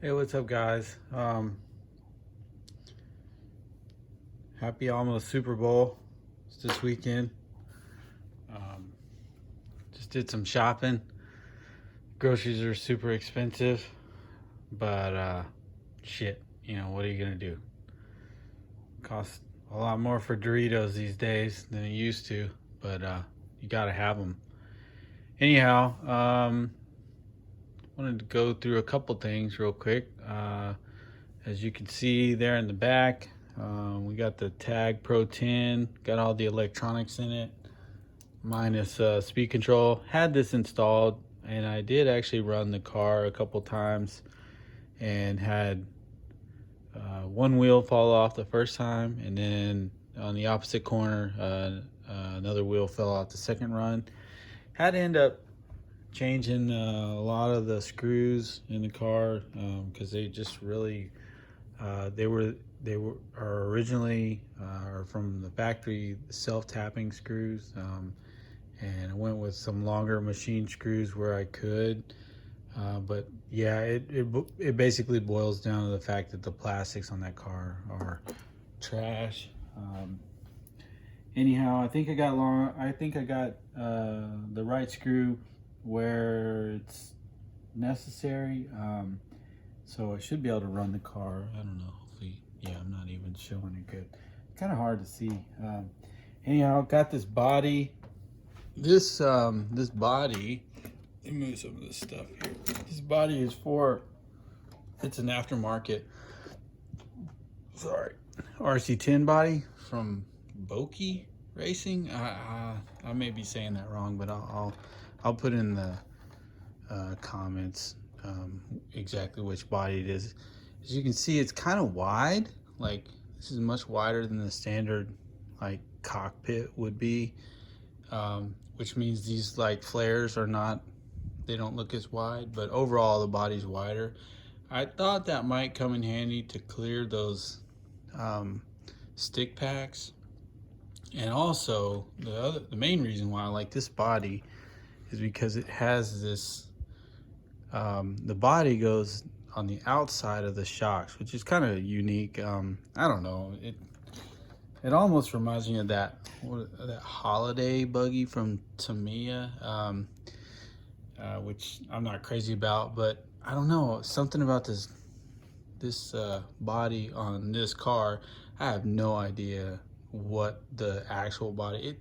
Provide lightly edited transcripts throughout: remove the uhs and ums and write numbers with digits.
Hey, what's up, guys? Happy almost Super Bowl. It's this weekend. Um, just did some shopping. Groceries are super expensive, but shit, what are you gonna do? Costs a lot more for Doritos these days than it used to, but you gotta have them. Anyhow, wanted to go through a couple things real quick. As you can see there in the back, we got the Tag Pro 10, got all the electronics in it, minus speed control. Had this installed, and I did actually run the car a couple times and had one wheel fall off the first time, and then on the opposite corner, another wheel fell off the second run. Had to end up changing a lot of the screws in the car because they just really are originally are from the factory self-tapping screws, and I went with some longer machine screws where I could. But yeah, it basically boils down to the fact that the plastics on that car are trash. Anyhow, I think I got the right screw where it's necessary. So I should be able to run the car. I don't know. Hopefully, yeah, I'm not even showing it good. Kind of hard to see. Anyhow, got this body. This body. Let me move some of this stuff here. This body is it's an aftermarket. Sorry, RC10 body from Boki Racing. I may be saying that wrong, but I'll put in the comments exactly which body it is. As you can see, it's kind of wide. Like, this is much wider than the standard like cockpit would be, which means these like flares they don't look as wide, but overall the body's wider. I thought that might come in handy to clear those stick packs. And also the main reason why I like this body is because it has this the body goes on the outside of the shocks, which is kind of unique. I don't know, it almost reminds me of that holiday buggy from Tamiya, which I'm not crazy about, but I don't know, something about this body on this car. I have no idea what the actual body.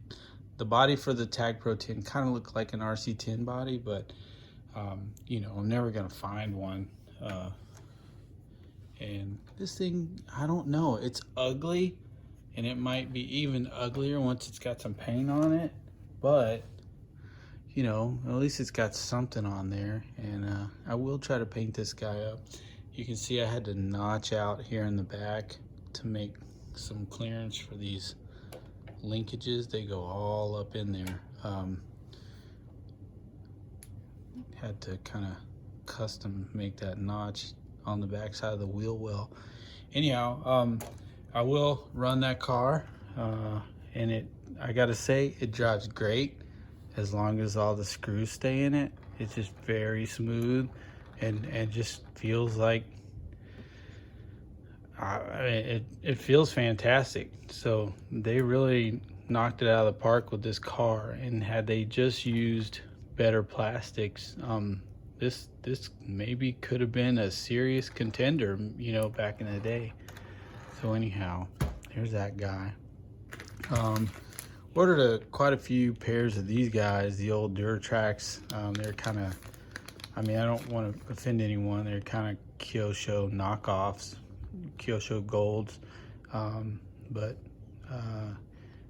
The body for the Tag Pro 10 kind of looked like an RC10 body, but I'm never gonna find one. And this thing, I don't know. It's ugly, and it might be even uglier once it's got some paint on it. But at least it's got something on there, and I will try to paint this guy up. You can see I had to notch out here in the back to make some clearance for these linkages. They go all up in there. Had to kind of custom make that notch on the back side of the wheel well. Anyhow, I will run that car, and I gotta say, it drives great as long as all the screws stay in it. It's just very smooth, and just feels like it feels fantastic. So they really knocked it out of the park with this car, and had they just used better plastics, this maybe could have been a serious contender, back in the day. So anyhow, there's that guy. Ordered quite a few pairs of these guys, the old Duratrax. They're kind of, I don't want to offend anyone, they're kind of Kyosho knockoffs, Kyosho golds, but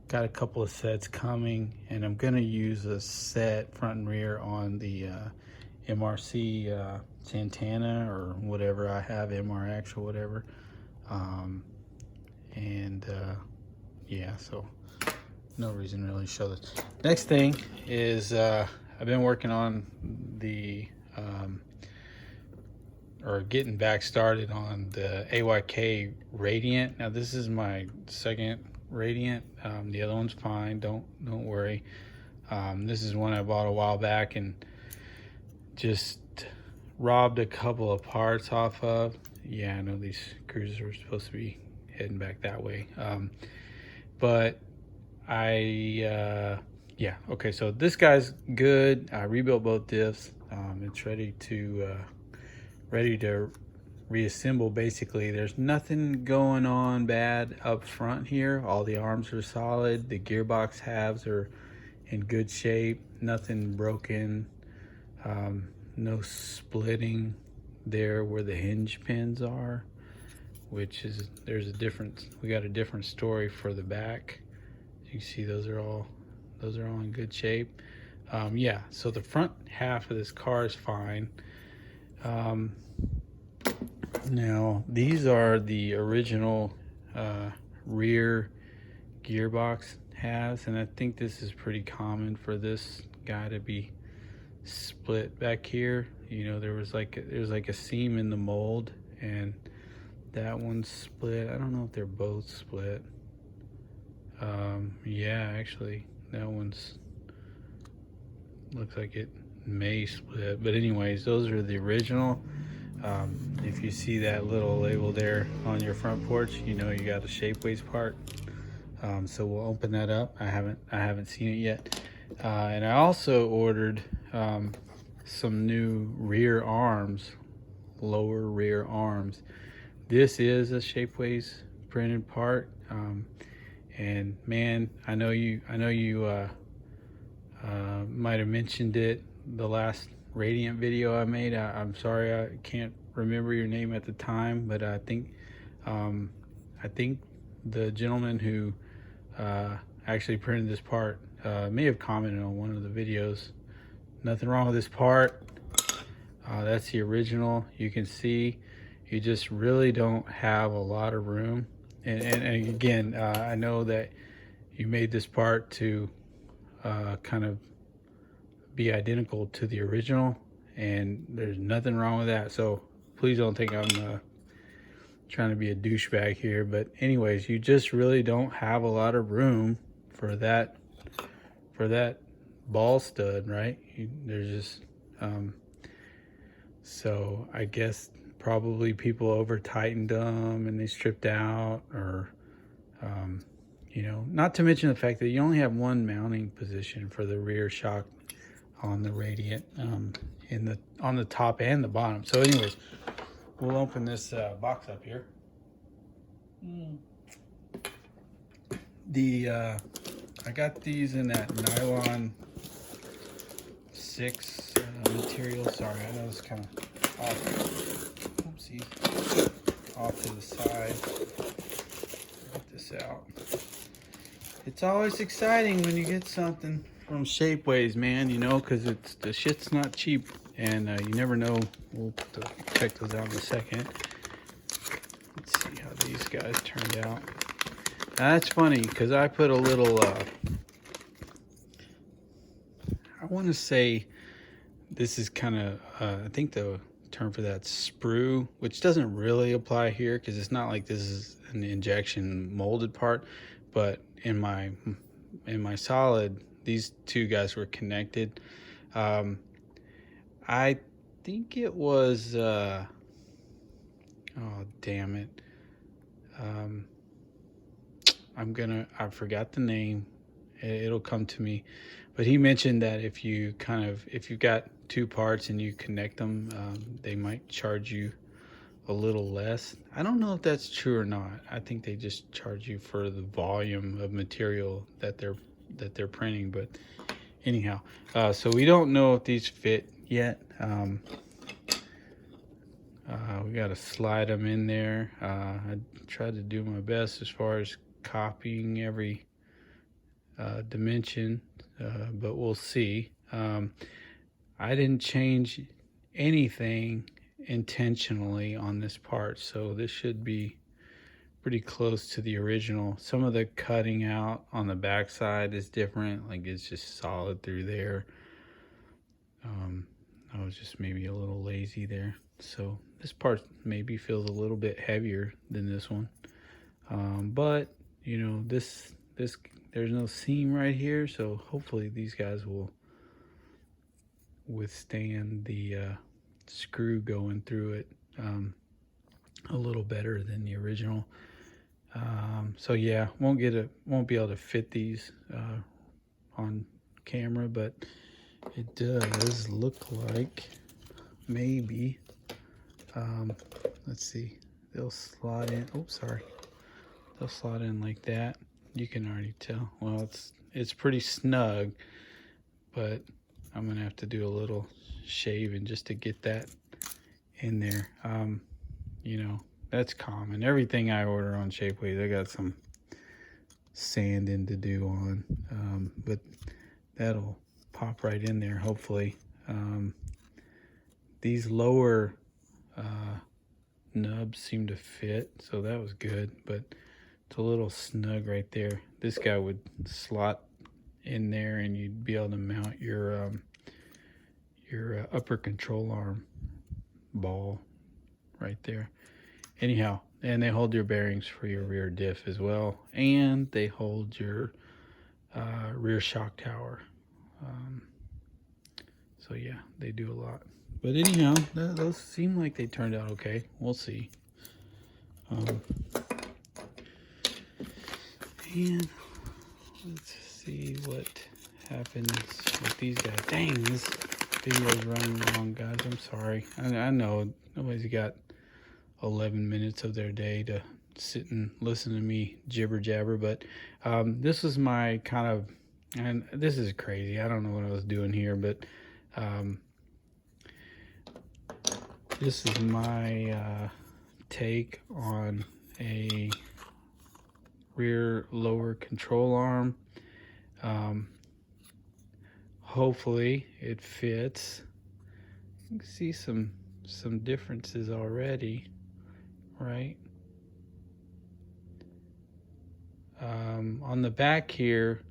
got a couple of sets coming, and I'm gonna use a set front and rear on the MRC Santana or whatever I have, MRX or whatever. Yeah, so no reason to really show this. Next thing is I've been working on or getting back started on the AYK Radiant. Now this is my second Radiant. The other one's fine, don't worry. This is one I bought a while back and just robbed a couple of parts off of. Yeah, I know these screws are supposed to be heading back that way. But yeah, okay, so this guy's good. I rebuilt both diffs. It's ready to reassemble. Basically, there's nothing going on bad up front here. All the arms are solid. The gearbox halves are in good shape. Nothing broken. No splitting there where the hinge pins are, which is, we got a different story for the back. You see those are all in good shape. Yeah, so the front half of this car is fine. Now these are the original rear gearbox halves, and I think this is pretty common for this guy to be split back here. You know, there's like a seam in the mold, and that one's split. I don't know if they're both split. Yeah, actually that one's looks like it may split, but anyways, those are the original. If you see that little label there on your front porch, you know you got a shapeways part. So we'll open that up. I haven't seen it yet. And I also ordered some new rear arms, lower rear arms. This is a shapeways printed part. And man, I know you might have mentioned it the last Radiant video I made. I'm sorry I can't remember your name at the time, but I think the gentleman who actually printed this part may have commented on one of the videos. Nothing wrong with this part. That's the original. You can see you just really don't have a lot of room. And again, I know that you made this part to kind of be identical to the original, and there's nothing wrong with that. So please don't think I'm trying to be a douchebag here. But anyways, you just really don't have a lot of room for that ball stud, right? There's just so I guess probably people over tightened them and they stripped out, or you know, not to mention the fact that you only have one mounting position for the rear shock on the Radiant, on the top and the bottom. So anyways, we'll open this box up here. I got these in that nylon 6 material. Sorry, I know it's kind of off. Oopsies. Off to the side. Get this out. It's always exciting when you get something from Shapeways, man, you know, because the shit's not cheap, and you never know. We'll check those out in a second. Let's see how these guys turned out. Now, that's funny because I put a little I want to say this is kind of I think the term for that sprue, which doesn't really apply here because it's not like this is an injection molded part, but in my solid, these two guys were connected. I think it was oh damn it, I forgot the name. It'll come to me, but he mentioned that if you've got two parts and you connect them, they might charge you a little less. I don't know if that's true or not. I think they just charge you for the volume of material that they're printing. But anyhow, so we don't know if these fit yet. We got to slide them in there. I tried to do my best as far as copying every dimension, but we'll see. I didn't change anything intentionally on this part, so this should be pretty close to the original. Some of the cutting out on the back side is different, like it's just solid through there. I was just maybe a little lazy there, so this part maybe feels a little bit heavier than this one, but you know, this there's no seam right here, so hopefully these guys will withstand the screw going through it a little better than the original. So yeah, won't be able to fit these on camera, but it does look like maybe let's see, they'll slot in. Oh, sorry, they'll slot in like that. You can already tell. Well, it's pretty snug, but I'm gonna have to do a little shaving just to get that in there. You know, that's common. Everything I order on Shapeways, I got some sanding to do on, but that'll pop right in there, hopefully. These lower nubs seem to fit, so that was good, but it's a little snug right there. This guy would slot in there and you'd be able to mount your upper control arm ball right there. Anyhow, and they hold your bearings for your rear diff as well, and they hold your rear shock tower. So yeah, they do a lot. But anyhow, those seem like they turned out okay. We'll see. And let's see what happens with these guys. Dang, this video's running long, guys. I'm sorry. I know nobody's got 11 minutes of their day to sit and listen to me jibber jabber, but this is my kind of, and this is crazy. I don't know what I was doing here, but this is my take on a rear lower control arm. Hopefully it fits. You can see some differences already, right? On the back here,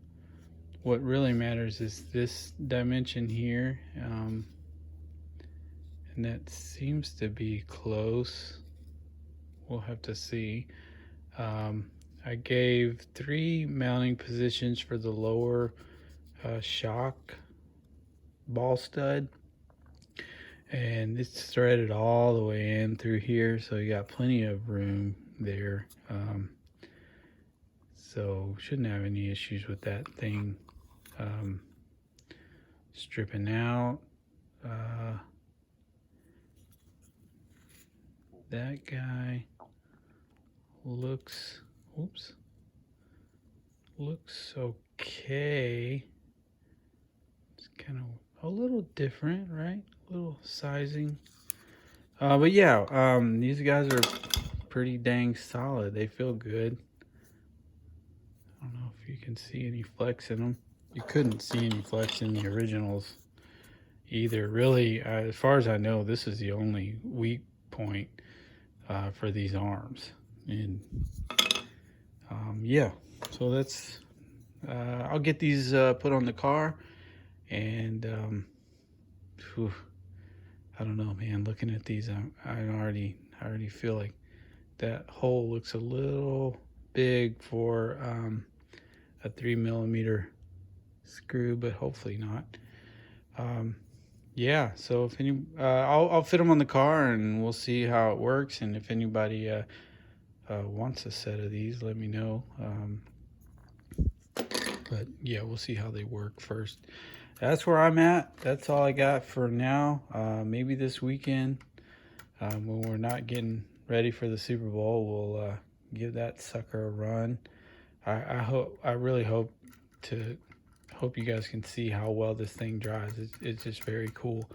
what really matters is this dimension here, and that seems to be close. We'll have to see. I gave 3 mounting positions for the lower shock ball stud, and it's threaded all the way in through here, so you got plenty of room there. So shouldn't have any issues with that thing stripping out. That guy looks okay. It's kind of a little different, right? A little sizing. But yeah, these guys are pretty dang solid. They feel good. I don't know if you can see any flex in them. You couldn't see any flex in the originals either. Really, as far as I know, this is the only weak point for these arms. And yeah, so that's I'll get these put on the car, and I don't know, man. Looking at these, I already feel like that hole looks a little big for a 3mm screw, but hopefully not. Yeah, so if any, I'll fit them on the car, and we'll see how it works. And if anybody wants a set of these, let me know. But yeah, we'll see how they work first. That's where I'm at. That's all I got for now. Maybe this weekend, when we're not getting ready for the Super Bowl, we'll give that sucker a run. I really hope you guys can see how well this thing drives. It's just very cool,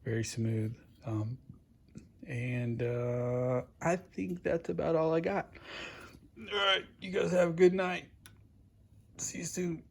very smooth. And I think that's about all I got. All right, you guys have a good night. See you soon.